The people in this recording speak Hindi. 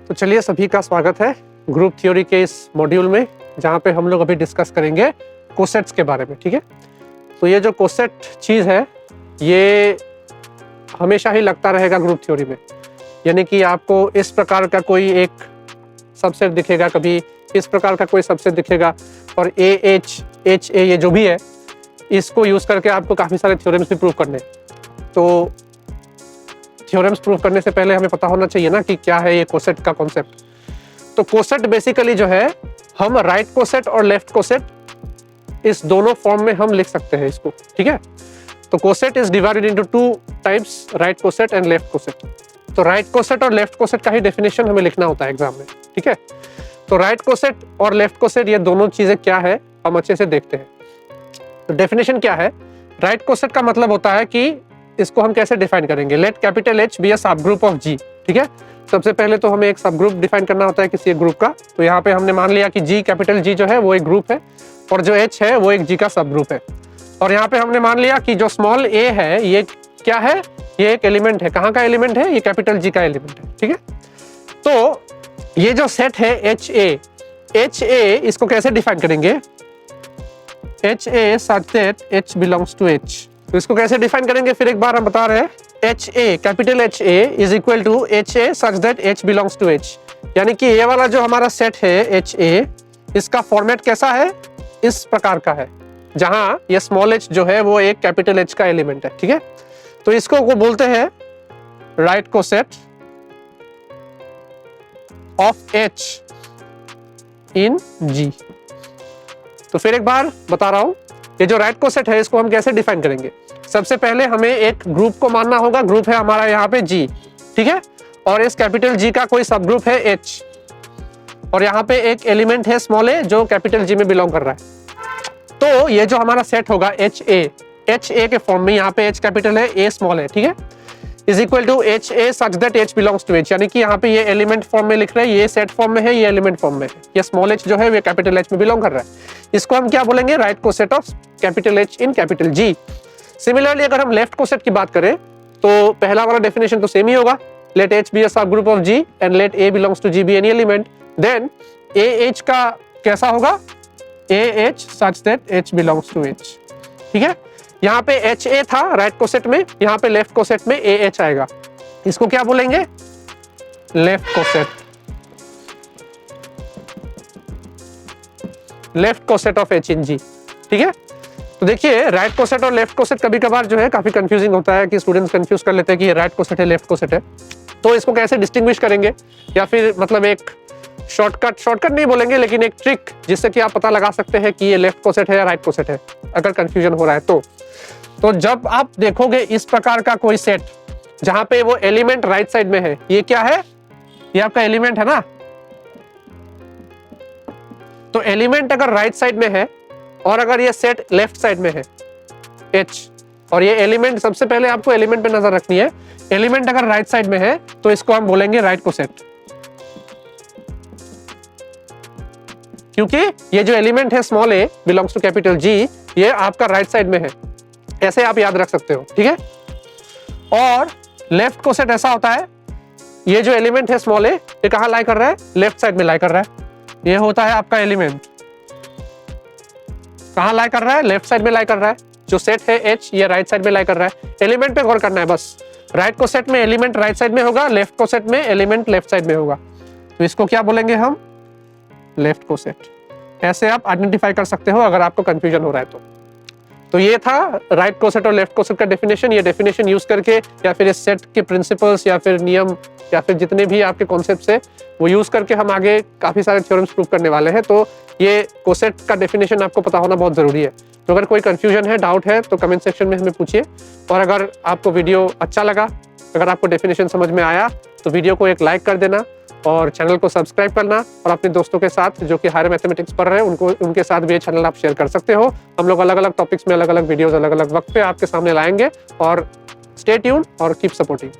तो चलिए सभी का स्वागत है ग्रुप थ्योरी के इस मॉड्यूल में, जहाँ पे हम लोग अभी डिस्कस करेंगे कोसेट्स के बारे में। ठीक है, तो ये जो कोसेट चीज़ है ये हमेशा ही लगता रहेगा ग्रुप थ्योरी में, यानी कि आपको इस प्रकार का कोई एक सबसेट दिखेगा, कभी इस प्रकार का कोई सबसेट दिखेगा, और ए एच एच ए ये जो भी है इसको यूज़ करके आपको काफ़ी सारे थ्योरम्स भी प्रूव करने। तो थ्योरम्स प्रूव करने से पहले हमें पता होना चाहिए ना कि क्या है ये कोसेट का कॉन्सेप्ट। तो कोसेट बेसिकली जो है, हम राइट कोसेट और लेफ्ट कोसेट इस दोनों फॉर्म में हम लिख सकते हैं इसको। ठीक है, तो coset is divided into two types, right coset and left coset. तो राइट कोसेट और लेफ्ट कोसेट का ही डेफिनेशन हमें लिखना होता है एग्जाम में। ठीक है, तो राइट कोसेट और लेफ्ट कोसेट ये दोनों चीजें क्या है हम अच्छे से देखते हैं। तो डेफिनेशन क्या है, राइट कोसेट का मतलब होता है कि इसको हम कैसे डिफाइन करेंगे, let capital H be a subgroup of जी। ठीक है, सबसे पहले तो हमें एक सब ग्रुप डिफाइन करना होता है किसी एक ग्रुप का। तो यहाँ पे हमने मान लिया कि जी, कैपिटल जी जो है वो एक ग्रुप है और जो एच है वो एक जी का सब ग्रुप है। और यहाँ पे हमने मान लिया कि जो स्मॉल ए है ये क्या है, ये एक एलिमेंट है। कहाँ का एलिमेंट है, ये कैपिटल जी का एलिमेंट है। ठीक है, तो ये जो सेट है एच ए इसको कैसे डिफाइन करेंगे, H A such that H belongs to H. तो इसको कैसे डिफाइन करेंगे, फिर एक बार हम बता रहे हैं, H A capital H A is equal to H A such that H belongs to H. यानी कि ये वाला जो हमारा सेट है एच ए, इसका फॉर्मेट कैसा है, इस प्रकार का है, जहां ये स्मॉल एच जो है वो एक कैपिटल एच का एलिमेंट है। ठीक है, तो इसको वो बोलते हैं right coset of H in जी। तो फिर एक बार बता रहा हूं, ये जो राइट कोसेट है इसको हम कैसे डिफाइन करेंगे। सबसे पहले हमें एक ग्रुप को मानना होगा, ग्रुप है हमारा यहाँ पे जी। ठीक है, और इस कैपिटल जी का कोई सब ग्रुप है एच, और यहाँ पे एक एलिमेंट है स्मॉल ए जो कैपिटल जी में बिलोंग कर रहा है। तो ये जो हमारा सेट होगा एच ए के फॉर्म में, यहाँ पे एच कैपिटल है, ए स्मॉल है। ठीक है, is equal to H A such that H belongs to H. यानी कि यहाँ पे ये एलिमेंट फॉर्म में लिख रहे हैं, ये सेट फॉर्म में है, ये एलिमेंट फॉर्म में है। ये स्मॉल एच जो है ये कैपिटल एच में बिलोंग कर रहा है। इसको हम क्या बोलेंगे, right coset of capital H in capital G. Similarly अगर हम लेफ्ट कोसेट की बात करें तो पहला वाला डेफिनेशन तो सेम ही होगा, late H be a subgroup of G and let A belongs to G be any element. Then A H का कैसा होगा, A H such that H belongs to H. ठीक है, यहाँ पे एच ए था राइट कोसेट में, यहाँ पे लेफ्ट कोसेट में ए एच आएगा। इसको क्या बोलेंगे, left coset, left coset of H in G. ठीक है, तो देखिए राइट कोसेट और लेफ्ट कोसेट कभी कभार जो है काफी कंफ्यूजिंग होता है कि स्टूडेंट्स कंफ्यूज कर लेते हैं कि ये राइट कोसेट है लेफ्ट कोसेट है। तो इसको कैसे डिस्टिंग्विश करेंगे, या फिर मतलब एक शॉर्टकट नहीं बोलेंगे लेकिन एक ट्रिक जिससे कि आप पता लगा सकते हैं कि ये लेफ्ट कोसेट है या राइट कोसेट है, अगर कंफ्यूजन हो रहा है तो जब आप देखोगे इस प्रकार का कोई सेट जहां पे वो एलिमेंट राइट साइड में है, ये क्या है, ये आपका एलिमेंट है ना। तो एलिमेंट अगर राइट साइड में है और अगर ये सेट लेफ्ट साइड में है H, और ये एलिमेंट, सबसे पहले आपको एलिमेंट पे नजर रखनी है, एलिमेंट अगर राइट साइड में है तो इसको हम बोलेंगे राइट कोसेट, क्योंकि ये जो एलिमेंट है small A belongs to capital G, ये आपका राइट साइड में है, ऐसे आप याद रख सकते हो। ठीक है, और लेफ्ट कोसेट ऐसा होता है, ये जो एलिमेंट है स्मॉल ए ये कहां लाई कर रहा है, लेफ्ट साइड में लाई कर रहा है। ये होता है आपका एलिमेंट, कहां लाई कर रहा है, लेफ्ट साइड में लाई कर रहा है। जो सेट है एच ये राइट साइड में लाई कर रहा है। एलिमेंट पे गौर करना है बस, राइट कोसेट में एलिमेंट राइट साइड में होगा, लेफ्ट कोसेट में एलिमेंट लेफ्ट साइड में होगा। तो इसको क्या बोलेंगे हम, लेफ्ट कोसेट। ऐसे आप आइडेंटिफाई कर सकते हो अगर आपको कंफ्यूजन हो रहा है तो ये था राइट कोसेट और लेफ्ट कोसेट का डेफिनेशन। ये डेफिनेशन यूज करके या फिर इस सेट के प्रिंसिपल्स या फिर नियम या फिर जितने भी आपके कॉन्सेप्ट्स है वो यूज करके हम आगे काफी सारे थ्योरम्स प्रूव करने वाले हैं। तो ये कोसेट का डेफिनेशन आपको पता होना बहुत जरूरी है। तो अगर कोई कंफ्यूजन है, डाउट है तो कमेंट सेक्शन में हमें पूछिए। और अगर आपको वीडियो अच्छा लगा, अगर आपको डेफिनेशन समझ में आया तो वीडियो को एक लाइक कर देना और चैनल को सब्सक्राइब करना, और अपने दोस्तों के साथ जो कि हायर मैथमेटिक्स पढ़ रहे हैं उनके साथ भी ये चैनल आप शेयर कर सकते हो। हम लोग अलग अलग टॉपिक्स में अलग अलग वीडियोस अलग अलग वक्त पे आपके सामने लाएंगे। और स्टे ट्यून और कीप सपोर्टिंग।